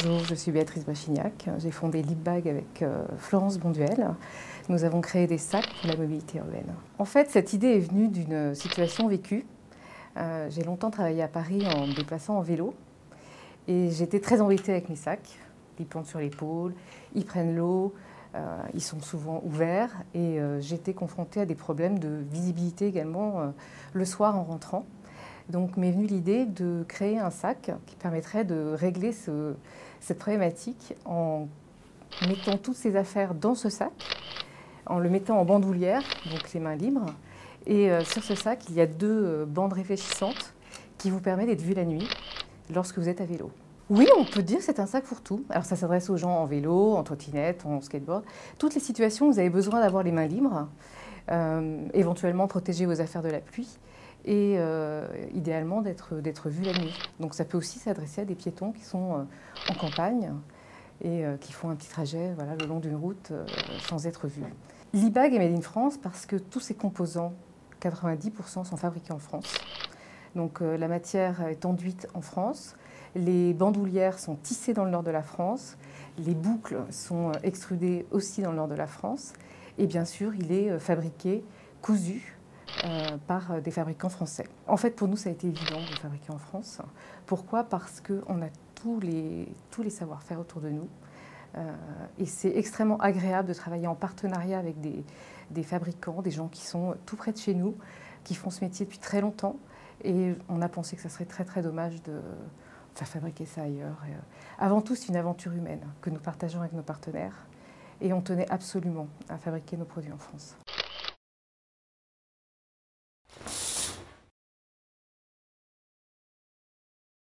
Bonjour, je suis Béatrice Brachignac. J'ai fondé Lipbag avec Florence Bonduel. Nous avons créé des sacs pour la mobilité urbaine. En fait, cette idée est venue d'une situation vécue. J'ai longtemps travaillé à Paris en me déplaçant en vélo et j'étais très embêtée avec mes sacs. Ils pendent sur l'épaule, ils prennent l'eau, ils sont souvent ouverts et j'étais confrontée à des problèmes de visibilité également le soir en rentrant. Donc m'est venue l'idée de créer un sac qui permettrait de régler cette problématique en mettant toutes ces affaires dans ce sac, en le mettant en bandoulière, donc les mains libres. Et sur ce sac, il y a deux bandes réfléchissantes qui vous permettent d'être vu la nuit lorsque vous êtes à vélo. Oui, on peut dire que c'est un sac fourre-tout. Alors ça s'adresse aux gens en vélo, en trottinette, en skateboard. Toutes les situations où vous avez besoin d'avoir les mains libres, éventuellement protéger vos affaires de la pluie et idéalement d'être vu la nuit. Donc ça peut aussi s'adresser à des piétons qui sont en campagne et qui font un petit trajet voilà, le long d'une route sans être vus. Lipbag est made in France parce que tous ses composants, 90% sont fabriqués en France. Donc la matière est enduite en France, les bandoulières sont tissées dans le nord de la France, les boucles sont extrudées aussi dans le nord de la France et bien sûr il est fabriqué, cousu par des fabricants français. En fait pour nous ça a été évident de fabriquer en France. Pourquoi? Parce qu'on a tous les savoir-faire autour de nous. Et c'est extrêmement agréable de travailler en partenariat avec des fabricants, des gens qui sont tout près de chez nous, qui font ce métier depuis très longtemps. Et on a pensé que ça serait très très dommage de faire fabriquer ça ailleurs. Et, avant tout, c'est une aventure humaine que nous partageons avec nos partenaires. Et on tenait absolument à fabriquer nos produits en France.